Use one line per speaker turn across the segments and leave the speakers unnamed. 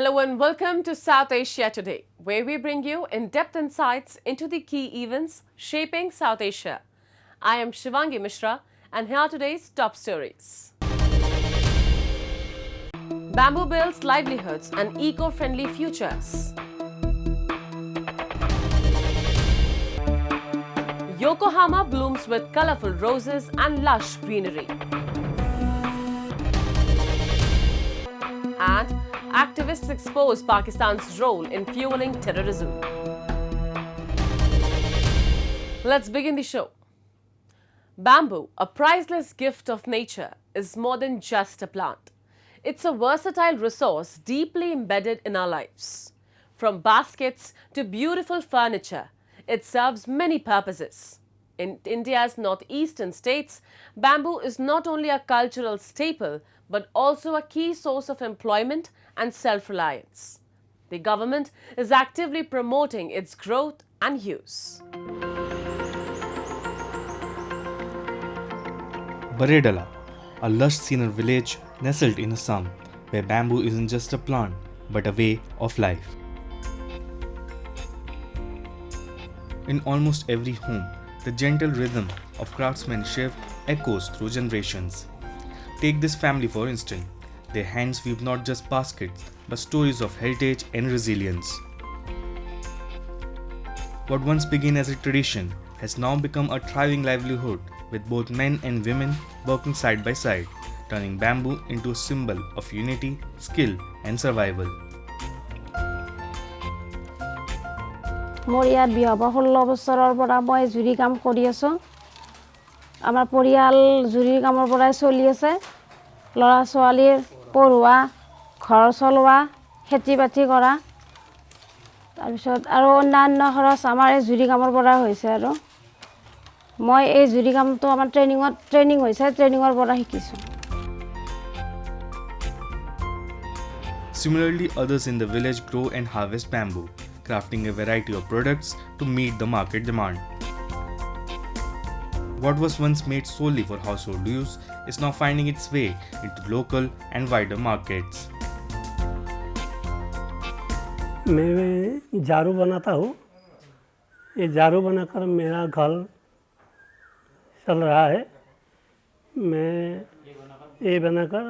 Hello and welcome to South Asia Today, where we bring you in-depth insights into the key events shaping South Asia. I am Shivangi Mishra and here are today's top stories. Bamboo builds livelihoods and eco-friendly futures. Yokohama blooms with colorful roses and lush greenery. And activists expose Pakistan's role in fueling terrorism. Let's begin the show. Bamboo, a priceless gift of nature, is more than just a plant. It's a versatile resource deeply embedded in our lives. From baskets to beautiful furniture, it serves many purposes. In India's northeastern states, bamboo is not only a cultural staple but also a key source of employment and self-reliance. The government is actively promoting its growth and use.
Baredala, a lush scenery village nestled in Assam, where bamboo isn't just a plant but a way of life. In almost every home, the gentle rhythm of craftsmanship echoes through generations. Take this family for instance. Their hands weave not just baskets but stories of heritage and resilience. What once began as a tradition has now become a thriving livelihood, with both men and women working side by side, turning bamboo into a symbol of unity, skill and survival.
মোৰ ইয়াত বিয়া হ'ব 16 বছৰৰ পৰা মই জুৰি কাম কৰি আছো আমাৰ পৰিয়াল জুৰি কামৰ পৰাই চলি আছে লৰা ছোৱালীৰ পঢ়ুৱা ঘৰ চলোৱা খেতি বাতি কৰা তাৰ পিছত আৰু অন্যান্য খৰচ আমাৰ এই জুৰি কামৰ পৰা হৈছে আৰু মই এই জুৰি কামটো আমাৰ ট্ৰেনিং হৈছে ট্ৰেনিংৰ পৰা শিকিছো
Similarly, others in the village grow and harvest bamboo, crafting a variety of products to meet the market demand. What was once made solely for household use is now finding its way into local and wider markets.
मैं झाड़ू बनाता हूँ ये झाड़ू बनाकर मेरा घर चल रहा है मैं ये बनाकर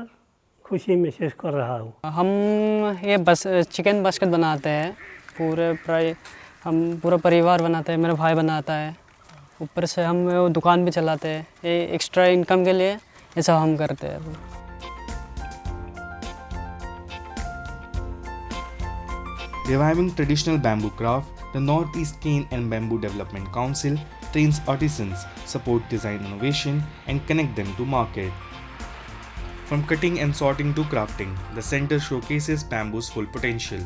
खुशी महसूस कर रहा हूँ
हम ये चिकन बास्केट बनाते हैं हम पूरा परिवार बनाते हैं मेरा भाई बनाता है ऊपर से हम दुकान भी चलाते हैं ये एक्स्ट्रा इनकम के लिए ये सब हम करते हैं
Reviving traditional bamboo craft, the Northeast Cane and Bamboo Development Council trains artisans, support design innovation and connect them to market. From cutting and sorting to crafting, the center showcases bamboo's full potential.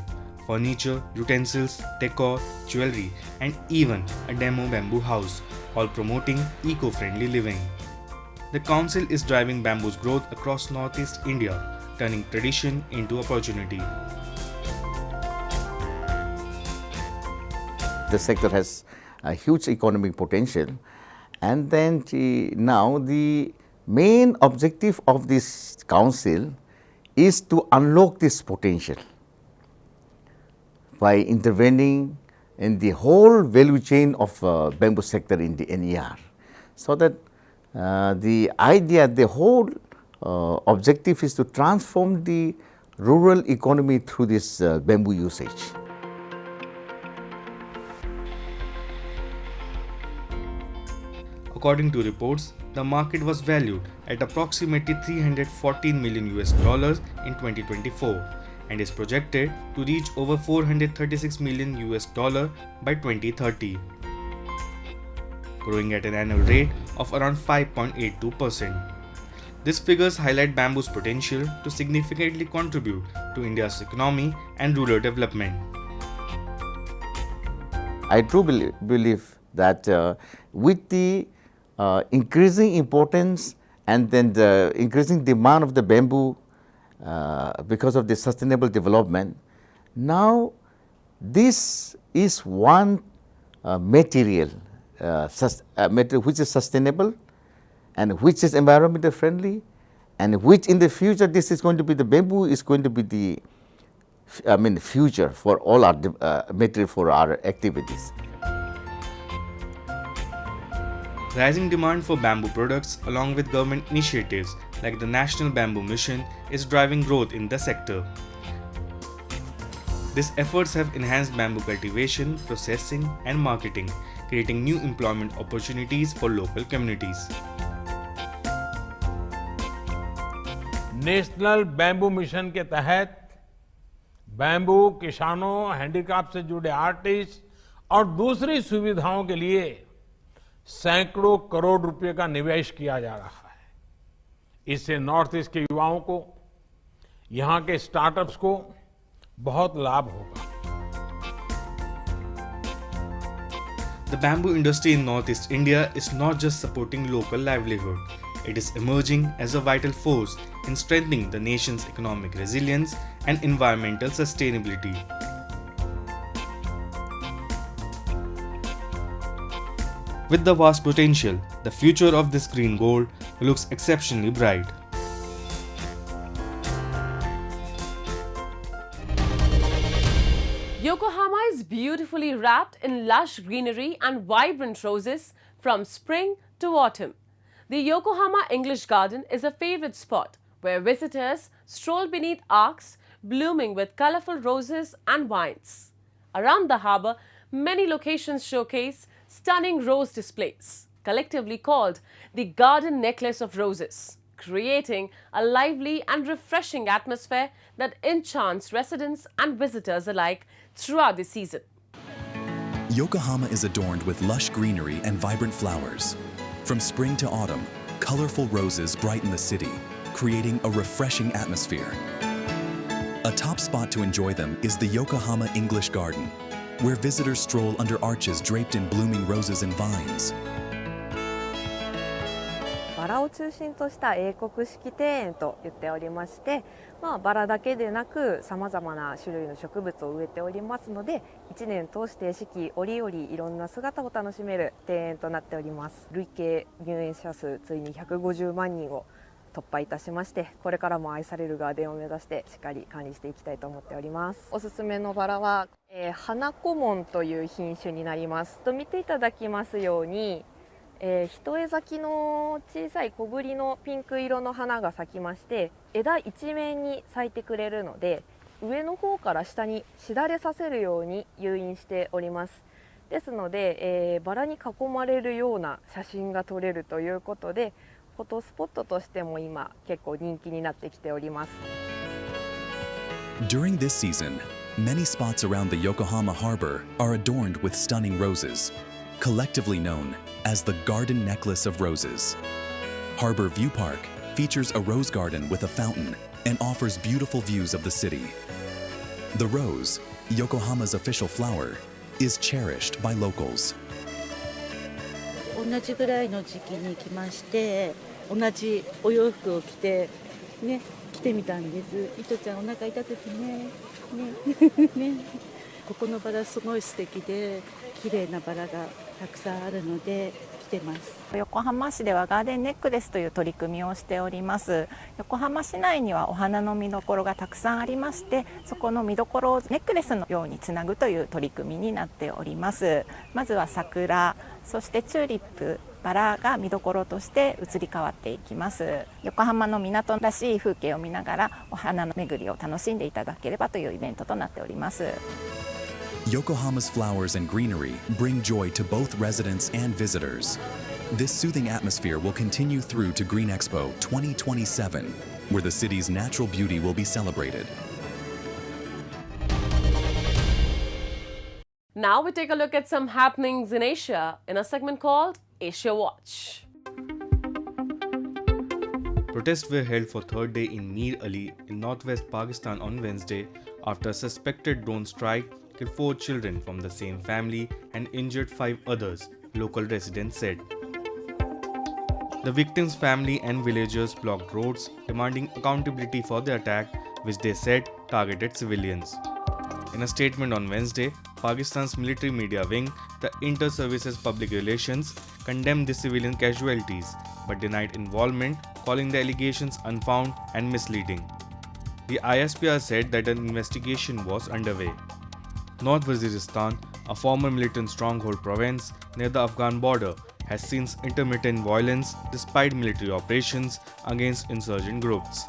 Furniture, utensils, decor, jewelry, and even a demo bamboo house, all promoting eco-friendly living. The council is driving bamboo's growth across Northeast India, turning tradition into opportunity.
The sector has a huge economic potential, and then now the main objective of this council is to unlock this potential by intervening in the whole value chain of bamboo sector in the NER, so that the whole objective is to transform the rural economy through this bamboo usage.
According to reports, the market was valued at approximately $314 million in 2024 and is projected to reach over $436 million by 2030, growing at an annual rate of around 5.82%. These figures highlight bamboo's potential to significantly contribute to India's economy and rural development.
I do believe that with the increasing importance and then the increasing demand of the bamboo because of the sustainable development, now this is one material which is sustainable and which is environmental friendly, and which in the future this is going to be, the bamboo is going to be the future for all our material for our activities.
Rising demand for bamboo products along with government initiatives like the National Bamboo Mission is driving growth in the sector. These efforts have enhanced bamboo cultivation, processing and marketing, creating new employment opportunities for local communities.
National bamboo mission के तहत bamboo किसानों, handicraft से जुड़े artist और दूसरी सुविधाओं के लिए सैकड़ों करोड़ रुपए का निवेश किया जा रहा है। इससे नॉर्थ ईस्ट के युवाओं को, यहां के स्टार्टअप्स को बहुत लाभ होगा।
The bamboo industry in Northeast India is not just supporting local livelihood, it is emerging as a vital force in strengthening the nation's economic resilience and environmental sustainability. With the vast potential, the future of this green gold looks exceptionally bright.
Yokohama is beautifully wrapped in lush greenery and vibrant roses from spring to autumn. The Yokohama English Garden is a favorite spot where visitors stroll beneath arcs blooming with colorful roses and vines. Around the harbour, many locations showcase stunning rose displays, collectively called the Garden Necklace of Roses, creating a lively and refreshing atmosphere that enchants residents and visitors alike throughout the season.
Yokohama is adorned with lush greenery and vibrant flowers. From spring to autumn, colorful roses brighten the city, creating a refreshing atmosphere. A top spot to enjoy them is the Yokohama English Garden, where visitors stroll under arches draped in blooming roses and vines.
バラを中心とした英国式庭園と言っておりまして、バラだけでなくさまざまな種類の植物を植えておりますので、1年通して四季折々いろんな姿を楽しめる庭園となっております。累計入園者数ついに150万人を突破いたしまして、これからも愛されるガーデンを目指してしっかり管理していきたいと思っております。おすすめのバラは、花小紋という品種になります。と見ていただきますように、一重咲きの小さい小ぶりのピンク色の花が咲きまして、枝一面に咲いてくれるので、上の方から下にしだれさせるように誘引しております。ですので、バラに囲まれるような写真が撮れるということで、フォトスポットとしても今結構人気になってきております。
During this season, many spots around the Yokohama harbor are adorned with stunning roses, collectively known as the Garden Necklace of Roses. Harbor View Park features a rose garden with a fountain and offers beautiful views of the city. The rose, Yokohama's official flower, is cherished by locals.
同じぐらいの時期に来まして、同じお洋服を着てね、来てみたんです。いとちゃんお腹痛くてね、ねここのバラすごい素敵で綺麗なバラがたくさんあるので来てます。
横浜市ではガーデンネックレスという取り組みをしております。横浜市内にはお花の見どころがたくさんありまして、そこの見どころをネックレスのようにつなぐという取り組みになっております。まずは桜、そしてチューリップ、バラが見どころとして移り変わっていきます。横浜の港らしい風景を見ながらお花の巡りを楽しんでいただければというイベントとなっております。
Yokohama's flowers and greenery bring joy to both residents and visitors. This soothing atmosphere will continue through to Green Expo 2027, where the city's natural beauty will be celebrated.
Now we take a look at some happenings in Asia in a segment called Asia Watch.
Protests were held for third day in Mir Ali in northwest Pakistan on Wednesday after a suspected drone strike killed 4 children from the same family and injured 5 others, local residents said. The victims' family and villagers blocked roads, demanding accountability for the attack, which they said targeted civilians. In a statement on Wednesday, Pakistan's military media wing, the Inter-Services Public Relations, condemned the civilian casualties but denied involvement, calling the allegations unfounded and misleading. The ISPR said that an investigation was underway. North Waziristan, a former militant stronghold province near the Afghan border, has seen intermittent violence despite military operations against insurgent groups.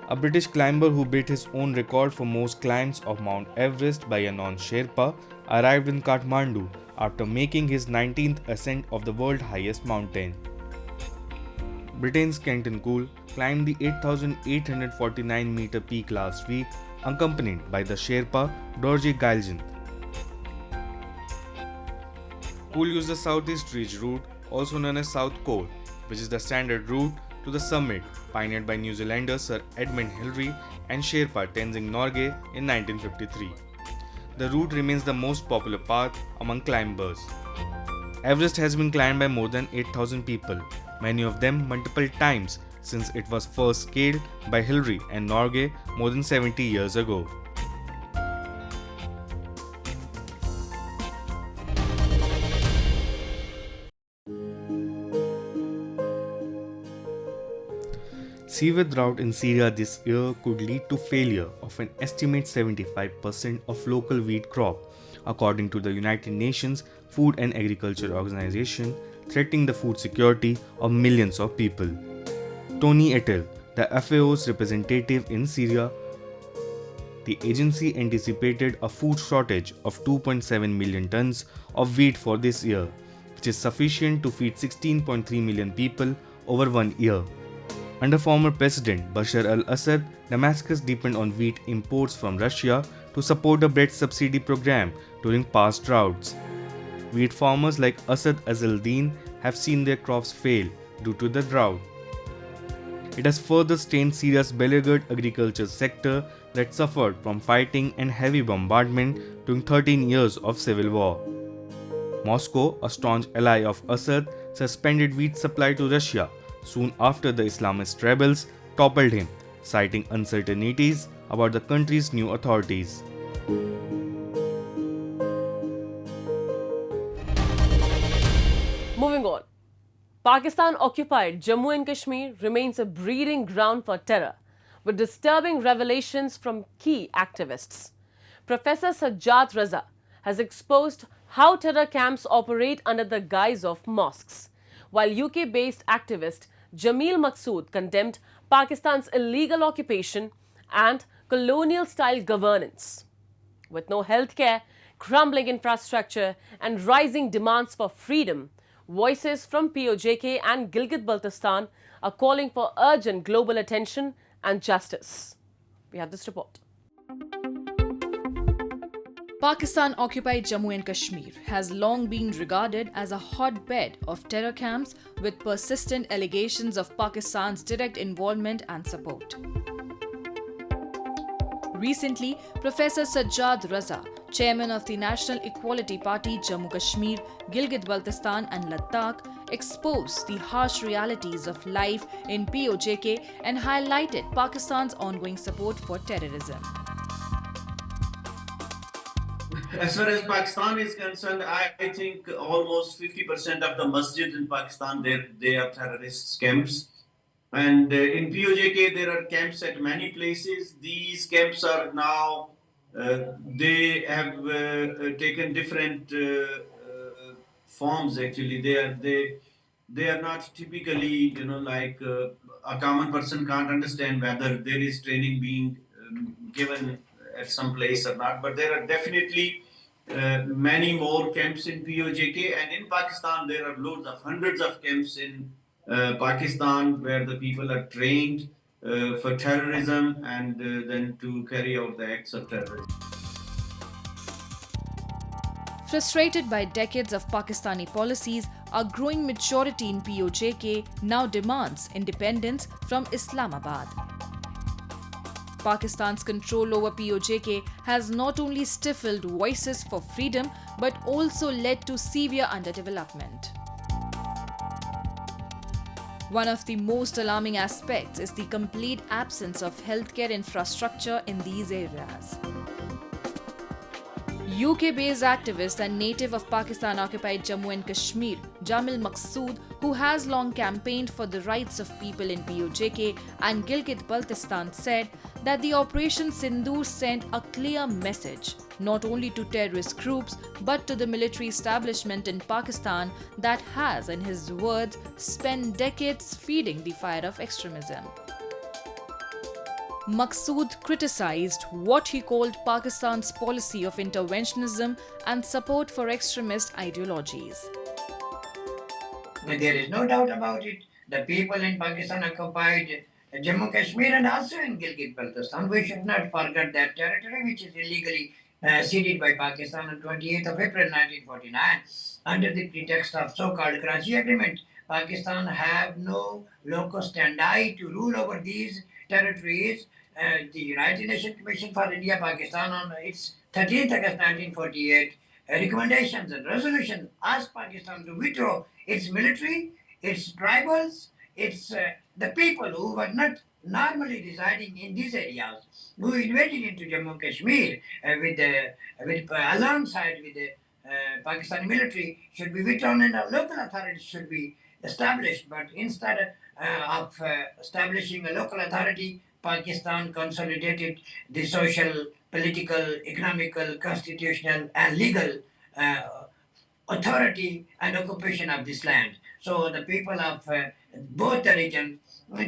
A British climber who beat his own record for most climbs of Mount Everest by a non-Sherpa arrived in Kathmandu after making his 19th ascent of the world's highest mountain. Britain's Kenton Cole climbed the 8,849-meter peak last week, accompanied by the Sherpa Dorje Galjint. Cole used the Southeast Ridge route, also known as South Cole, which is the standard route to the summit, pioneered by New Zealander Sir Edmund Hillary and Sherpa Tenzing Norgay in 1953. The route remains the most popular path among climbers. Everest has been climbed by more than 8,000 people, many of them multiple times since it was first scaled by Hillary and Norgay more than 70 years ago. Severe drought in Syria this year could lead to failure of an estimated 75% of local wheat crop, according to the United Nations Food and Agriculture Organization, threatening the food security of millions of people. Tony Etel, the FAO's representative in Syria, the agency anticipated a food shortage of 2.7 million tons of wheat for this year, which is sufficient to feed 16.3 million people over 1 year. Under former President Bashar al-Assad, Damascus depended on wheat imports from Russia to support the bread subsidy program during past droughts. Wheat farmers like Asad Azaldin have seen their crops fail due to the drought. It has further strained Syria's beleaguered agriculture sector that suffered from fighting and heavy bombardment during 13 years of civil war. Moscow, a staunch ally of Assad, suspended wheat supply to Russia soon after the Islamist rebels toppled him, citing uncertainties about the country's new authorities.
Moving on. Pakistan-occupied Jammu and Kashmir remains a breeding ground for terror, with disturbing revelations from key activists. Professor Sajjad Raza has exposed how terror camps operate under the guise of mosques, while UK-based activist Jameel Maqsood condemned Pakistan's illegal occupation and colonial-style governance. With no healthcare, crumbling infrastructure and rising demands for freedom, voices from POJK and Gilgit-Baltistan are calling for urgent global attention and justice. We have this report.
Pakistan-occupied Jammu and Kashmir has long been regarded as a hotbed of terror camps with persistent allegations of Pakistan's direct involvement and support. Recently, Professor Sajjad Raza, chairman of the National Equality Party Jammu Kashmir, Gilgit-Baltistan and Ladakh, exposed the harsh realities of life in POJK and highlighted Pakistan's ongoing support for terrorism.
As far as Pakistan is concerned, I think almost 50% of the masjids in Pakistan, they are terrorist camps. And in POJK, there are camps at many places. These camps are now, they have taken different forms actually. They are not typically, like a common person can't understand whether there is training being given at some place or not, but there are definitely many more camps in POJK, and in Pakistan there are hundreds of camps in Pakistan where the people are trained for terrorism and then to carry out the acts of terrorism.
Frustrated by decades of Pakistani policies, a growing majority in POJK now demands independence from Islamabad. Pakistan's control over POJK has not only stifled voices for freedom but also led to severe underdevelopment. One of the most alarming aspects is the complete absence of healthcare infrastructure in these areas. UK-based activist and native of Pakistan-occupied Jammu and Kashmir, Jamil Maqsood, who has long campaigned for the rights of people in POJK and Gilgit-Baltistan, said that the Operation Sindoor sent a clear message, not only to terrorist groups but to the military establishment in Pakistan that has, in his words, spent decades feeding the fire of extremism. Maqsood criticized what he called Pakistan's policy of interventionism and support for extremist ideologies.
There is no doubt about it. The people in Pakistan occupied Jammu Kashmir and also in Gilgit-Baltistan. We should not forget that territory which is illegally ceded by Pakistan on 28th of April 1949 under the pretext of so-called Karachi Agreement. Pakistan have no locus standi to rule over these territories. The United Nations Commission for India Pakistan on its 13th August 1948 recommendations and resolutions asked Pakistan to withdraw its military, its tribals, its the people who were not normally residing in these areas, who invaded into Jammu and Kashmir alongside with the Pakistani military, should be withdrawn and local authorities should be established. But instead of establishing a local authority, Pakistan consolidated the social, political, economical, constitutional and legal authority and occupation of this land. So the people of both the regions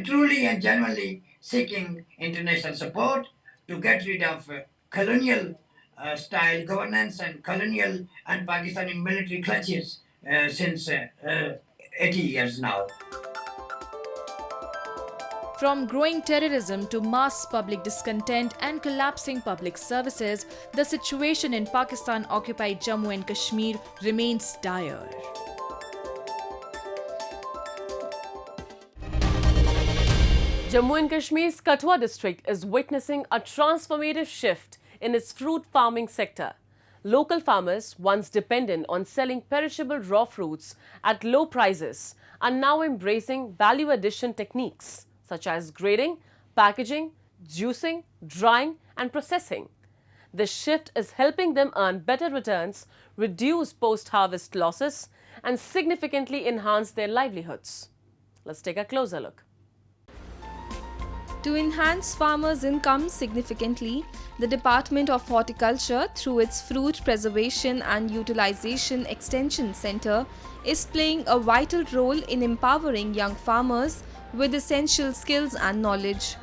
truly and genuinely seeking international support to get rid of colonial style governance and colonial and Pakistani military clutches since 80 years now.
From growing terrorism to mass public discontent and collapsing public services, the situation in Pakistan-occupied Jammu and Kashmir remains dire.
Jammu and Kashmir's Kathua district is witnessing a transformative shift in its fruit farming sector. Local farmers, once dependent on selling perishable raw fruits at low prices, are now embracing value addition techniques such as grading, packaging, juicing, drying and processing. This shift is helping them earn better returns, reduce post-harvest losses and significantly enhance their livelihoods. Let's take a closer look.
To enhance farmers' income significantly, the Department of Horticulture, through its Fruit Preservation and Utilization Extension Center, is playing a vital role in empowering young farmers with essential skills and knowledge.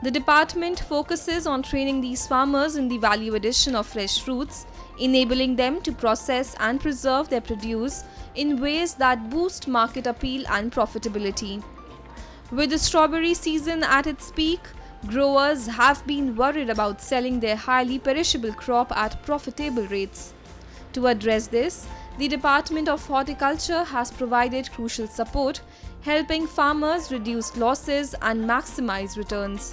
The department focuses on training these farmers in the value addition of fresh fruits, enabling them to process and preserve their produce in ways that boost market appeal and profitability. With the strawberry season at its peak, growers have been worried about selling their highly perishable crop at profitable rates. To address this, the Department of Horticulture has provided crucial support, helping farmers reduce losses and maximize returns.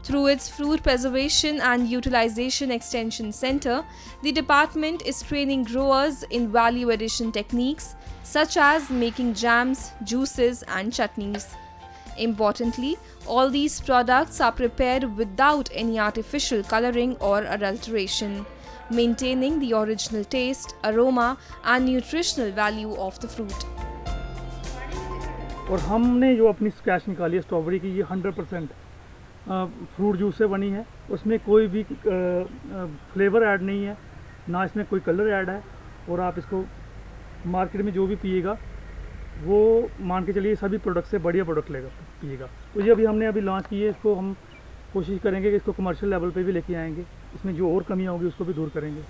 Through its Fruit Preservation and Utilization Extension Center, the department is training growers in value addition techniques such as making jams, juices and chutneys. Importantly, all these products are prepared without any artificial coloring or adulteration, maintaining the original taste, aroma and nutritional value of the fruit.
और हमने जो अपनी scratch निकाली है strawberry की, ये 100% fruit juice से बनी है. उसमें कोई भी फ्लेवर ऐड नहीं है, ना इसमें कोई कलर ऐड है. और आप इसको मार्केट में जो भी पिएगा वो मान के चलिए सभी प्रोडक्ट से बढ़िया प्रोडक्ट पिएगा. तो ये अभी हमने लॉन्च की है. इसको हम कोशिश करेंगे कि इसको कमर्शियल लेवल पे भी लेके आएंगे. इसमें जो और कमियां होंगी उसको भी दूर करेंगे.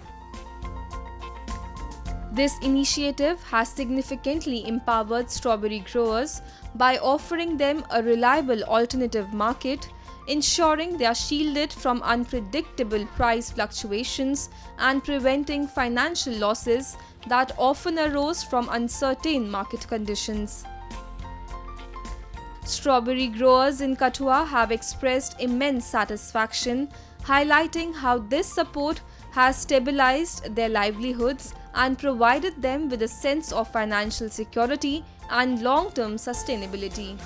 This initiative has significantly empowered strawberry growers by offering them a reliable alternative market, ensuring they are shielded from unpredictable price fluctuations and preventing financial losses that often arose from uncertain market conditions. Strawberry growers in Kathua have expressed immense satisfaction, highlighting how this support has stabilized their livelihoods and provided them with a sense of financial security and long-term sustainability.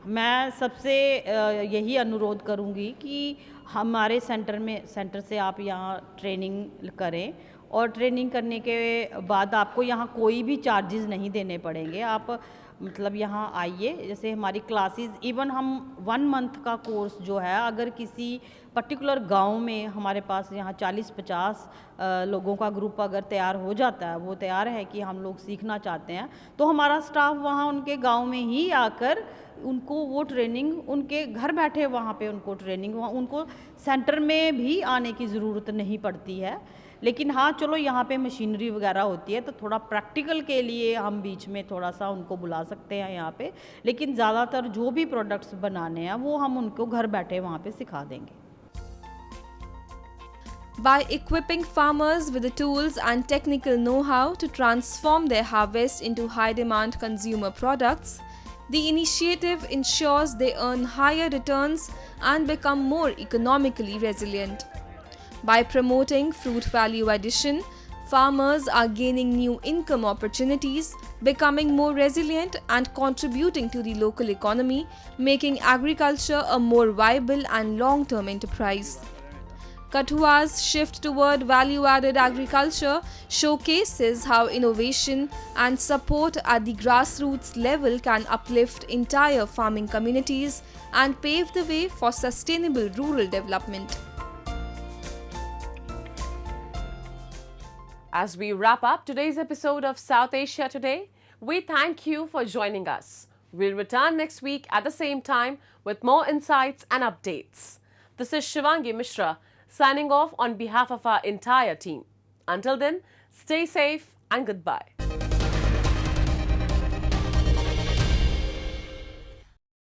मैं सबसे यही अनुरोध करूंगी कि
हमारे centre से आप यहाँ ट्रेनिंग करें और ट्रेनिंग करने के बाद आपको यहाँ कोई भी चार्जेस नहीं देने पड़ेंगे। आप मतलब यहाँ आइए, जैसे हमारी क्लासेस इवन हम 1 मंथ का कोर्स जो है, अगर किसी पर्टिकुलर गांव में हमारे पास यहाँ 40-50 लोगों का ग्रुप अगर तैयार हो जाता है, वो तैयार है कि हम लोग सीखना चाहते हैं, तो हमारा स्टाफ वहाँ उनके गांव में ही आकर उनको वो ट्रेनिंग उनके घर बैठे वहाँ पे उनको ट्रेनिंग, उनको सेंटर में भी आने की ज़रूरत नहीं पड़ती है। लेकिन हाँ चलो यहाँ पे मशीनरी वगैरह होती है तो थोड़ा प्रैक्टिकल के लिए हम बीच में थोड़ा सा उनको बुला सकते हैं यहाँ पे, लेकिन ज़्यादातर जो भी प्रोडक्ट्स बनाने हैं वो हम उनको घर बैठे वहाँ पे सिखा देंगे।
By equipping farmers with the tools and technical know-how to transform their harvest into high-demand consumer products, the initiative ensures they earn higher returns and become more economically resilient. By promoting fruit value addition, farmers are gaining new income opportunities, becoming more resilient and contributing to the local economy, making agriculture a more viable and long-term enterprise. Kathua's shift toward value-added agriculture showcases how innovation and support at the grassroots level can uplift entire farming communities and pave the way for sustainable rural development.
As we wrap up today's episode of South Asia Today, we thank you for joining us. We'll return next week at the same time with more insights and updates. This is Shivangi Mishra signing off on behalf of our entire team. Until then, stay safe and goodbye.